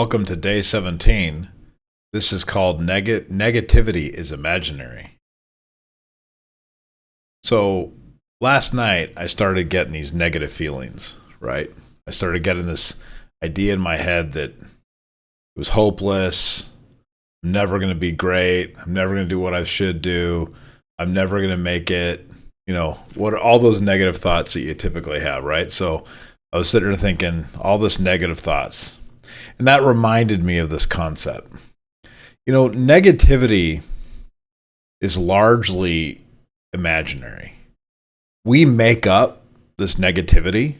welcome to day 17. This is called Negativity is Imaginary. So last night I started getting these negative feelings, right? I started getting this idea in my head that it was hopeless. I'm never going to be great. I'm never going to do what I should do. I'm never going to make it. What are all those negative thoughts that you typically have, right? So I was sitting there thinking all this negative thoughts. And that reminded me of this concept. Negativity is largely imaginary. We make up this negativity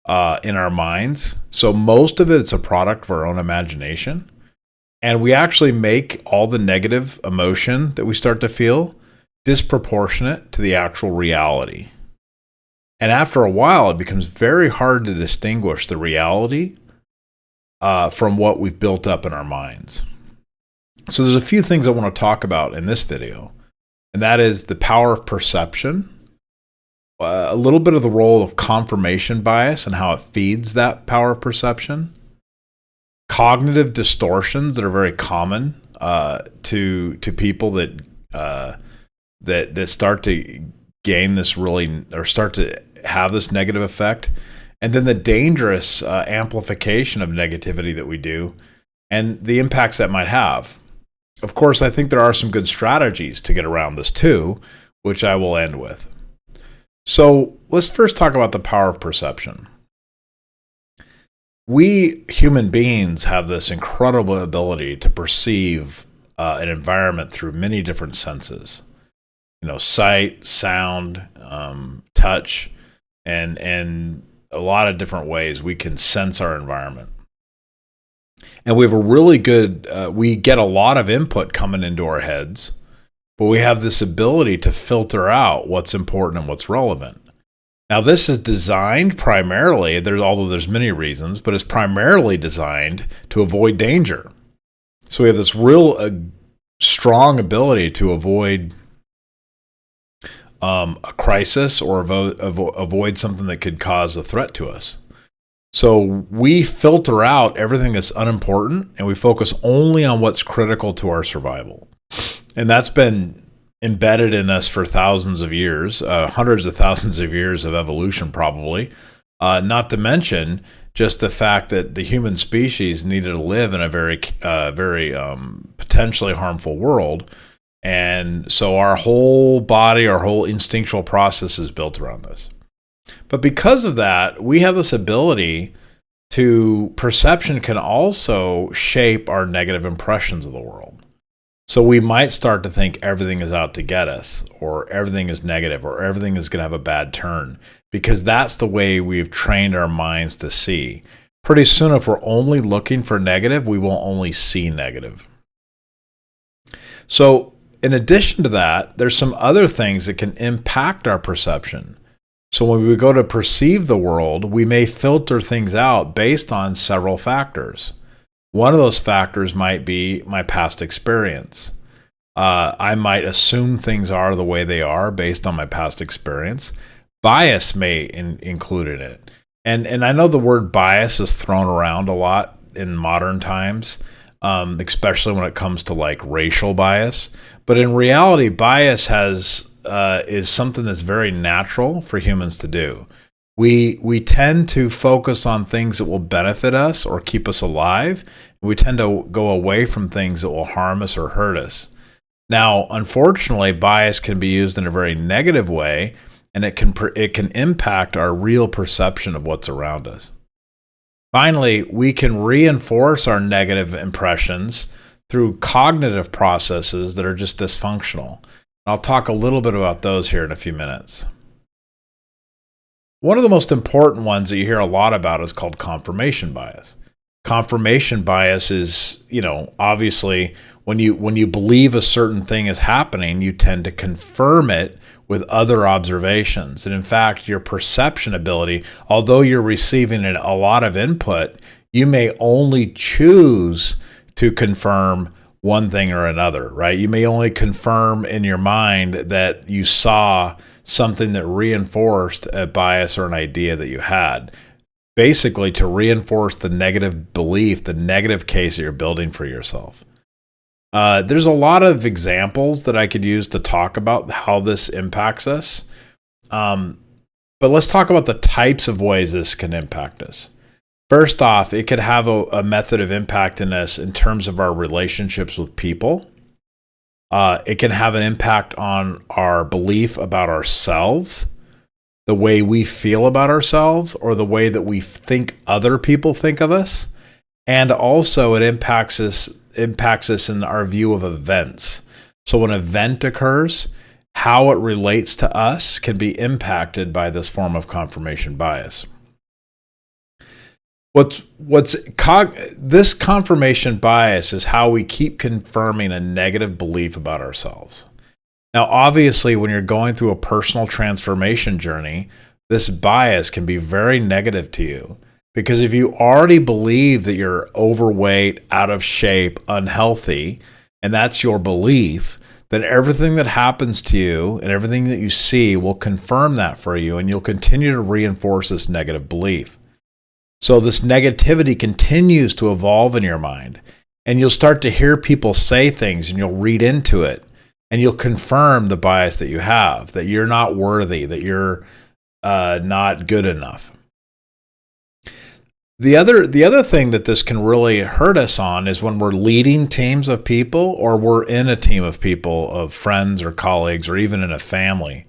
in our minds. So most of it's a product of our own imagination. And we actually make all the negative emotion that we start to feel disproportionate to the actual reality. And after a while, it becomes very hard to distinguish the reality from what we've built up in our minds. So there's a few things I want to talk about in this video, and that is the power of perception, a little bit of the role of confirmation bias and how it feeds that power of perception, cognitive distortions that are very common to people that start to gain this or start to have this negative effect. And then the dangerous amplification of negativity that we do and the impacts that might have. Of course, I think there are some good strategies to get around this too, which I will end with. So let's first talk about the power of perception. We human beings have this incredible ability to perceive an environment through many different senses. Sight, sound, touch, and a lot of different ways we can sense our environment. And we have a really good, we get a lot of input coming into our heads, but we have this ability to filter out what's important and what's relevant. Now, this is designed primarily, although there's many reasons, but it's primarily designed to avoid danger. So we have this real strong ability to avoid a crisis or avoid something that could cause a threat to us. So we filter out everything that's unimportant and we focus only on what's critical to our survival. And that's been embedded in us for thousands of years, hundreds of thousands of years of evolution probably, not to mention just the fact that the human species needed to live in a very potentially harmful world. And so our whole body, our whole instinctual process is built around this. But because of that, we have this ability perception can also shape our negative impressions of the world. So we might start to think everything is out to get us, or everything is negative, or everything is going to have a bad turn, because that's the way we've trained our minds to see. Pretty soon, if we're only looking for negative, we will only see negative. So in addition to that, there's some other things that can impact our perception. So when we go to perceive the world, we may filter things out based on several factors. One of those factors might be my past experience. I might assume things are the way they are based on my past experience. Bias may include in it. And I know the word bias is thrown around a lot in modern times, especially when it comes to like racial bias. But in reality, bias is something that's very natural for humans to do. We tend to focus on things that will benefit us or keep us alive. We tend to go away from things that will harm us or hurt us. Now, unfortunately, bias can be used in a very negative way, and it can impact our real perception of what's around us. Finally, we can reinforce our negative impressions through cognitive processes that are just dysfunctional. I'll talk a little bit about those here in a few minutes. One of the most important ones that you hear a lot about is called confirmation bias. Confirmation bias is, obviously when you believe a certain thing is happening, you tend to confirm it with other observations. And in fact, your perception ability, although you're receiving a lot of input, you may only choose to confirm one thing or another, right? You may only confirm in your mind that you saw something that reinforced a bias or an idea that you had. basically to reinforce the negative belief, the negative case that you're building for yourself. There's a lot of examples that I could use to talk about how this impacts us. But let's talk about the types of ways this can impact us. First off, it could have a method of impacting us in terms of our relationships with people. It can have an impact on our belief about ourselves, the way we feel about ourselves, or the way that we think other people think of us. And also it impacts us in our view of events. So when an event occurs, how it relates to us can be impacted by this form of confirmation bias. This confirmation bias is how we keep confirming a negative belief about ourselves. Now, obviously, when you're going through a personal transformation journey, this bias can be very negative to you, because if you already believe that you're overweight, out of shape, unhealthy, and that's your belief, then everything that happens to you and everything that you see will confirm that for you, and you'll continue to reinforce this negative belief. So this negativity continues to evolve in your mind, and you'll start to hear people say things and you'll read into it, and you'll confirm the bias that you have, that you're not worthy, that you're not good enough. The other thing that this can really hurt us on is when we're leading teams of people, or we're in a team of people, of friends or colleagues, or even in a family.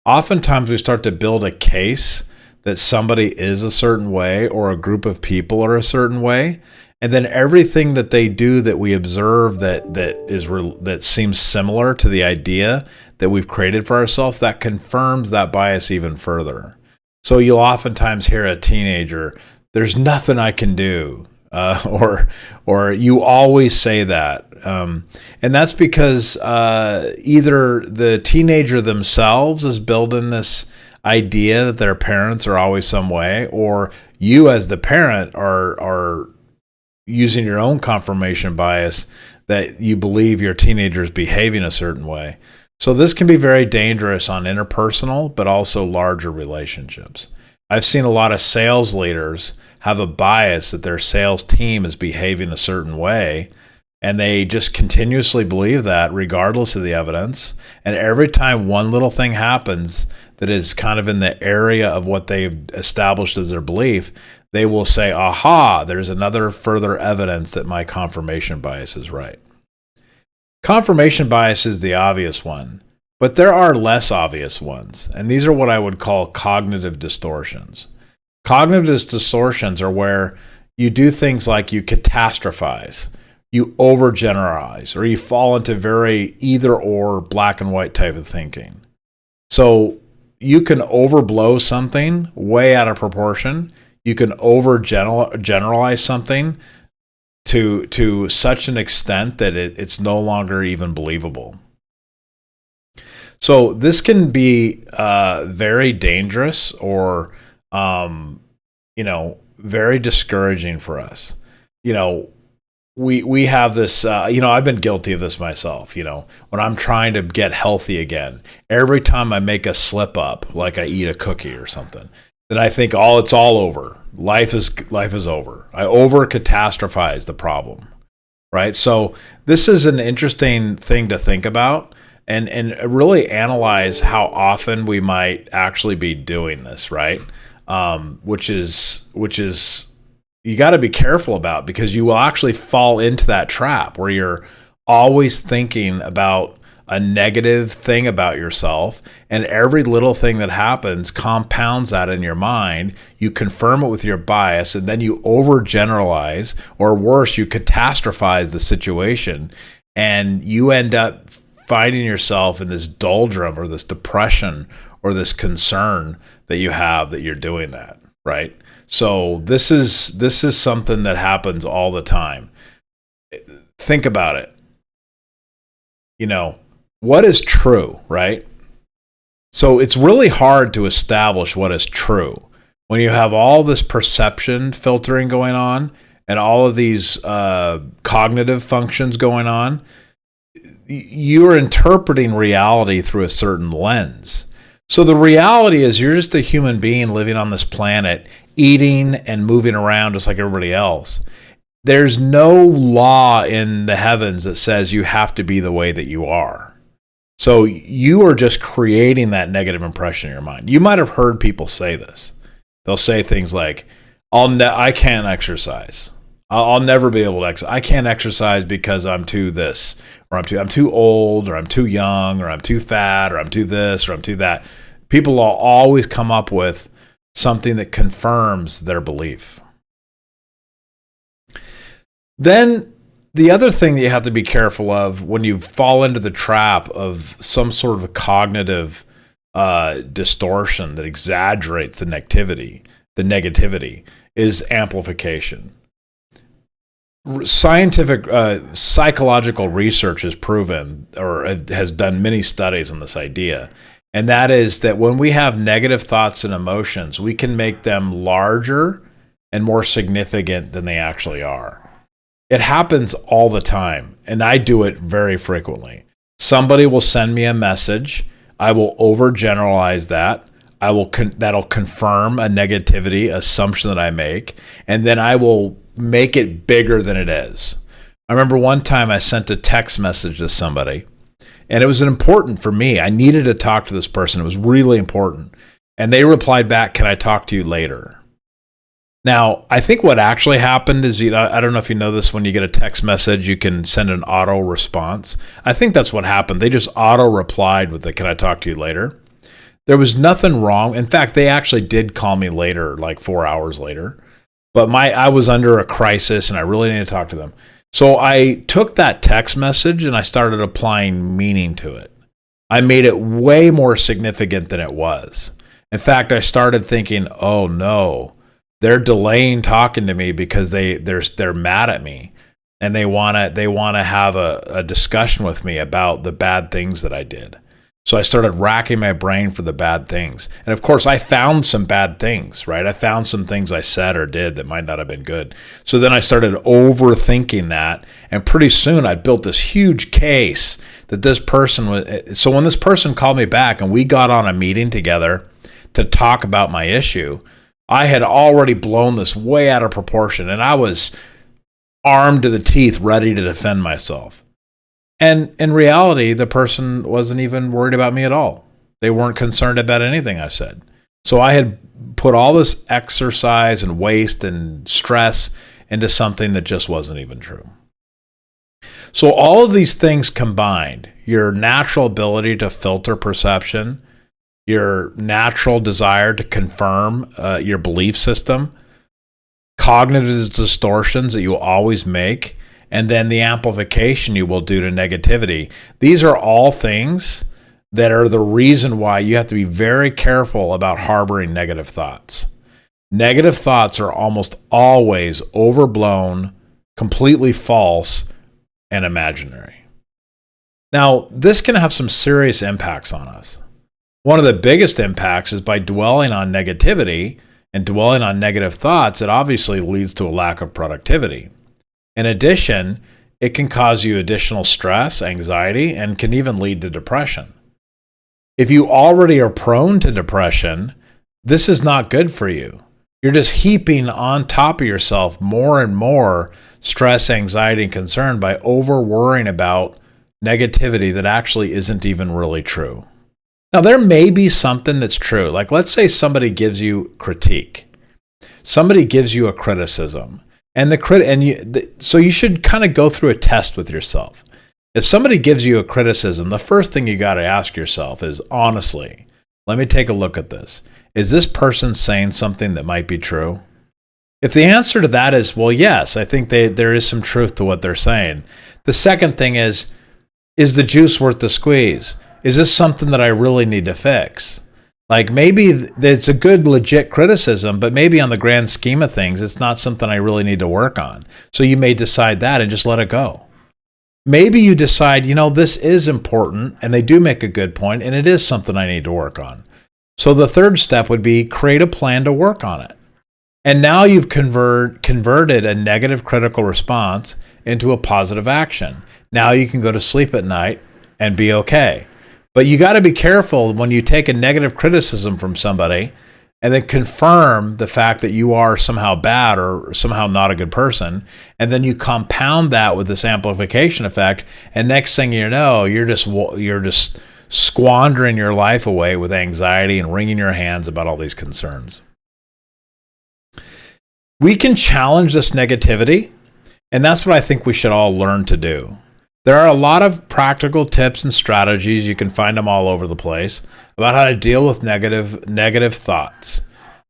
Oftentimes we start to build a case that somebody is a certain way, or a group of people are a certain way, and then everything that they do that we observe that seems similar to the idea that we've created for ourselves, that confirms that bias even further. So you'll oftentimes hear a teenager, "There's nothing I can do," or "You always say that," and that's because either the teenager themselves is building this idea that their parents are always some way, or you as the parent are using your own confirmation bias that you believe your teenager is behaving a certain way. So this can be very dangerous on interpersonal, but also larger relationships. I've seen a lot of sales leaders have a bias that their sales team is behaving a certain way, and they just continuously believe that regardless of the evidence. And every time one little thing happens that is kind of in the area of what they've established as their belief, they will say, "Aha, there's another further evidence that my confirmation bias is right." Confirmation bias is the obvious one, but there are less obvious ones, and these are what I would call cognitive distortions. Cognitive distortions are where you do things like you catastrophize, you overgeneralize, or you fall into very either or black and white type of thinking. So you can overblow something way out of proportion. You can overgeneralize something to such an extent that it's no longer even believable. So this can be very dangerous, or very discouraging for us. We have this, I've been guilty of this myself, when I'm trying to get healthy again, every time I make a slip up, like I eat a cookie or something, then I think, it's all over. Life is over. I over catastrophize the problem, right? So this is an interesting thing to think about, and really analyze how often we might actually be doing this, right? Which is you got to be careful about, because you will actually fall into that trap where you're always thinking about a negative thing about yourself, and every little thing that happens compounds that in your mind. You confirm it with your bias, and then you overgeneralize, or worse, you catastrophize the situation, and you end up finding yourself in this doldrum, or this depression, or this concern that you have that you're doing that, right? So this is something that happens all the time. Think about it. What is true, right? So it's really hard to establish what is true when you have all this perception filtering going on, and all of these cognitive functions going on. You're interpreting reality through a certain lens. So the reality is, you're just a human being living on this planet, eating and moving around just like everybody else. There's no law in the heavens that says you have to be the way that you are. So you are just creating that negative impression in your mind. You might have heard people say this. They'll say things like, I can't exercise. I'll never be able to exercise. I can't exercise because I'm too this, or I'm too old, or I'm too young, or I'm too fat, or I'm too this, or I'm too that. People will always come up with something that confirms their belief. Then the other thing that you have to be careful of when you fall into the trap of some sort of a cognitive distortion that exaggerates the negativity is amplification. Scientific psychological research has proven, or has done many studies on this idea, and that is that when we have negative thoughts and emotions, we can make them larger and more significant than they actually are. It happens all the time, and I do it very frequently. Somebody will send me a message. I will overgeneralize that. That'll confirm a negativity assumption that I make, and then I will make it bigger than it is. I remember one time I sent a text message to somebody, and it was important for me. I needed to talk to this person. It was really important. And they replied back, "Can I talk to you later?" Now, I think what actually happened is, I don't know if you know this, when you get a text message, you can send an auto response. I think that's what happened. They just auto replied with the "Can I talk to you later?" There was nothing wrong. In fact, they actually did call me later, like 4 hours later. But I was under a crisis and I really needed to talk to them. So I took that text message and I started applying meaning to it. I made it way more significant than it was. In fact, I started thinking, oh no, they're delaying talking to me because they're mad at me, and they want to have a discussion with me about the bad things that I did. So I started racking my brain for the bad things. And of course, I found some bad things, right? I found some things I said or did that might not have been good. So then I started overthinking that. And pretty soon I built this huge case that this person was. So when this person called me back and we got on a meeting together to talk about my issue, I had already blown this way out of proportion, and I was armed to the teeth, ready to defend myself. And in reality, the person wasn't even worried about me at all. They weren't concerned about anything I said. So I had put all this exercise and waste and stress into something that just wasn't even true. So all of these things combined, your natural ability to filter perception, your natural desire to confirm your belief system, cognitive distortions that you will always make, and then the amplification you will do to negativity. These are all things that are the reason why you have to be very careful about harboring negative thoughts. Negative thoughts are almost always overblown, completely false, and imaginary. Now, this can have some serious impacts on us. One of the biggest impacts is by dwelling on negativity and dwelling on negative thoughts, it obviously leads to a lack of productivity. In addition, it can cause you additional stress, anxiety, and can even lead to depression. If you already are prone to depression, this is not good for you. You're just heaping on top of yourself more and more stress, anxiety, and concern by over-worrying about negativity that actually isn't even really true. Now, there may be something that's true. Like, let's say somebody gives you critique. Somebody gives you a criticism. So you should kind of go through a test with yourself. If somebody gives you a criticism, the first thing you got to ask yourself is, honestly, let me take a look at this. Is this person saying something that might be true? If the answer to that is, well, yes, I think there is some truth to what they're saying. The second thing is the juice worth the squeeze? Is this something that I really need to fix? Like, maybe it's a good, legit criticism, but maybe on the grand scheme of things, it's not something I really need to work on. So you may decide that and just let it go. Maybe you decide, this is important, and they do make a good point, and it is something I need to work on. So the third step would be create a plan to work on it. And now you've converted a negative critical response into a positive action. Now you can go to sleep at night and be okay. But you got to be careful when you take a negative criticism from somebody. and then confirm the fact that you are somehow bad or somehow not a good person. And then you compound that with this amplification effect. And next thing you know, you're just squandering your life away with anxiety and wringing your hands about all these concerns. We can challenge this negativity, and that's what I think we should all learn to do. There are a lot of practical tips and strategies, you can find them all over the place, about how to deal with negative thoughts.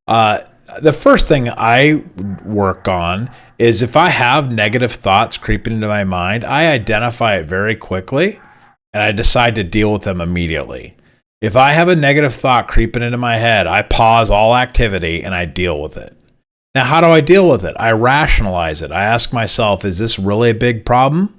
The first thing I work on is if I have negative thoughts creeping into my mind, I identify it very quickly and I decide to deal with them immediately. If I have a negative thought creeping into my head, I pause all activity and I deal with it. Now, how do I deal with it? I rationalize it. I ask myself, is this really a big problem?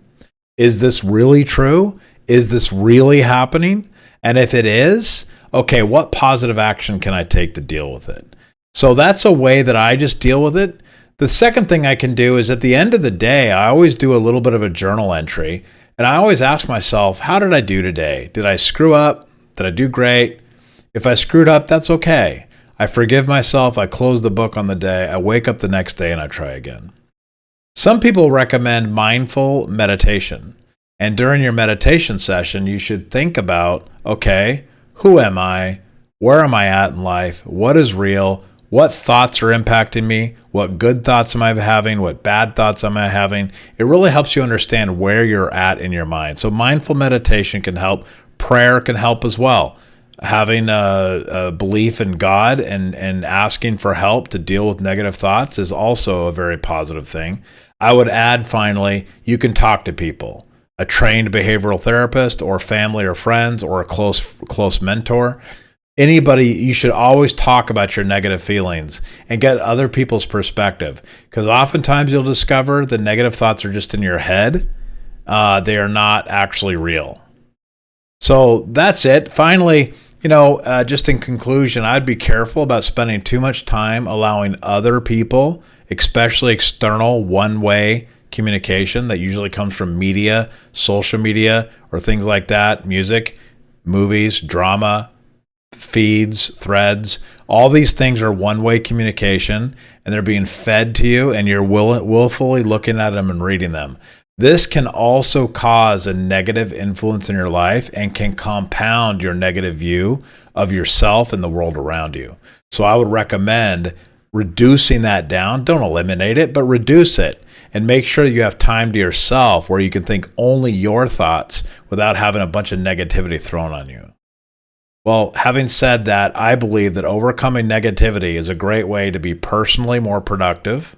Is this really true? Is this really happening? And if it is, okay, what positive action can I take to deal with it? So that's a way that I just deal with it. The second thing I can do is at the end of the day, I always do a little bit of a journal entry. And I always ask myself, how did I do today? Did I screw up? Did I do great? If I screwed up, that's okay. I forgive myself. I close the book on the day. I wake up the next day and I try again. Some people recommend mindful meditation. And during your meditation session, you should think about, okay, who am I? Where am I at in life? What is real? What thoughts are impacting me? What good thoughts am I having? What bad thoughts am I having? It really helps you understand where you're at in your mind. So mindful meditation can help. Prayer can help as well. Having a belief in God and asking for help to deal with negative thoughts is also a very positive thing. I would add, finally, you can talk to people, a trained behavioral therapist or family or friends or a close mentor. Anybody, you should always talk about your negative feelings and get other people's perspective, because oftentimes you'll discover the negative thoughts are just in your head. They are not actually real. So that's it. Finally, just in conclusion, I'd be careful about spending too much time allowing other people, especially external one-way communication that usually comes from media, social media, or things like that, music, movies, drama, feeds, threads. All these things are one-way communication, and they're being fed to you, and you're willfully looking at them and reading them. This can also cause a negative influence in your life and can compound your negative view of yourself and the world around you. So I would recommend reducing that down. Don't eliminate it, but reduce it. And make sure that you have time to yourself where you can think only your thoughts without having a bunch of negativity thrown on you. Well, having said that, I believe that overcoming negativity is a great way to be personally more productive,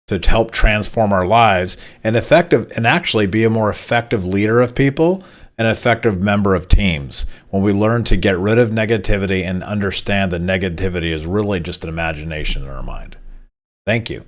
to help transform our lives, and actually be a more effective leader of people, an effective member of teams, when we learn to get rid of negativity and understand that negativity is really just an imagination in our mind. Thank you.